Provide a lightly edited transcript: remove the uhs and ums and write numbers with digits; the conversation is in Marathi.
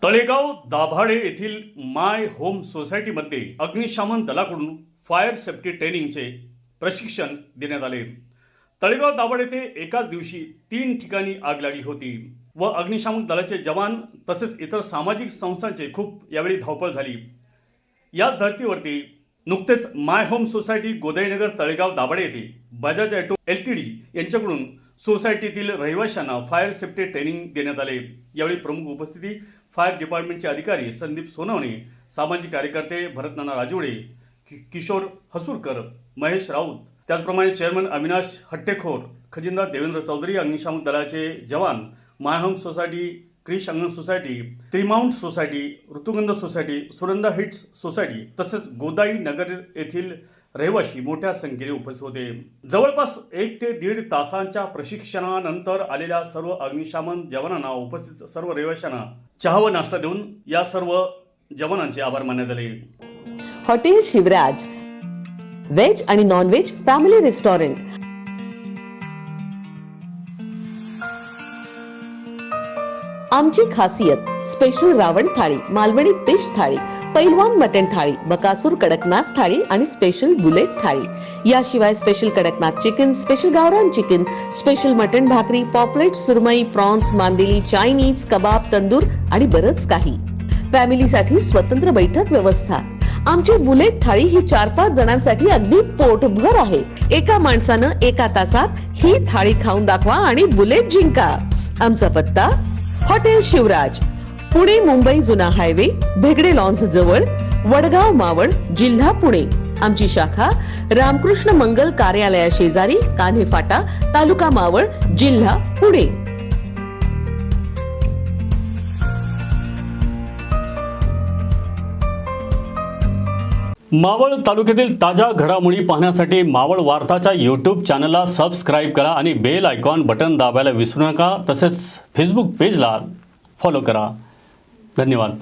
तळेगाव दाभाडे येथील माय होम सोसायटीमध्ये अग्निशमन दलाकडून फायर सेफ्टी ट्रेनिंगचे प्रशिक्षण देण्यात आले। तळेगाव दाभाडे येथे एकाच दिवशी 3 ठिकाणी आग लागली होती व अग्निशमन दलाचे जवान तसेच इतर सामाजिक संस्थांचे खूप यावेळी धावपळ झाली। याच धर्तीवरती नुकतेच माय होम सोसायटी गोदाईनगर तळेगाव दाभाडे येथे बजाज ऑटो एलटीडी यांच्याकडून सोसायटीतील रहिवाशांना फायर सेफ्टी ट्रेनिंग देण्यात आले। यावेळी प्रमुख उपस्थिती फायर डिपार्टमेंटचे अधिकारी संदीप सोनवणे, सामाजिक कार्यकर्ते भरतनाना राजोडे, किशोर हसूरकर, महेश राऊत, त्याचप्रमाणे चेअरमन अविनाश हट्टेखोर, खजिनदार देवेंद्र चौधरी, अग्निशमन दलाचे जवान, my home society, Krish Angan society, Trimount society, Rutugandh society, Suranda heights society तसेच गोदाई नगर येथील रहिवासी मोठ्या संख्येने उपस्थित होते। जवळपास 1 ते 1.5 तासांच्या प्रशिक्षणानंतर आलेल्या सर्व अग्निशमन जवानांना उपस्थित सर्व रहिवाशांना चहा व नाश्ता देऊन या सर्व जवानांचे आभार मानण्यात आले। हॉटेल शिवराज वेज आणि नॉन वेज फॅमिली रेस्टॉरंट। आमची खासियत स्पेशल रावण थाळी, मालवणी फिश थाळी, पैलवान मटन थाळी, बकासूर कडकनाथ थाळी आणि स्पेशल बुलेट थाळी। याशिवाय स्पेशल कडकनाथ चिकन, स्पेशल गावरान चिकन, स्पेशल मटन भाकरी, पॉपलेट, सुरमई, प्रॉन्स, मांदेली, चायनीज, कबाब, तंदूर आणि बरंच काही। फॅमिलीसाठी स्वतंत्र बैठक व्यवस्था। आमची बुलेट थाळी ही 4-5 जणांसाठी अगदी पोटभर आहे। एका माणसानं एका तासात ही थाळी खाऊन दाखवा आणि बुलेट जिंका। आमचा पत्ता हॉटेल शिवराज, पुणे मुंबई जुना हायवे, भेगडे लॉन्स जवळ, वडगाव मावळ, जिल्हा पुणे। आमची शाखा रामकृष्ण मंगल कार्यालया शेजारी, कान्हे फाटा, तालुका मावळ, जिल्हा पुणे। मावळ तालुक्यातील ताज्या घडामोडी पाहण्यासाठी मावळ वार्ताच्या YouTube चॅनलला सबस्क्राईब करा आणि बेल आयकॉन बटन दाबायला विसरू नका। तसेच फेसबुक पेजला फॉलो करा। धन्यवाद।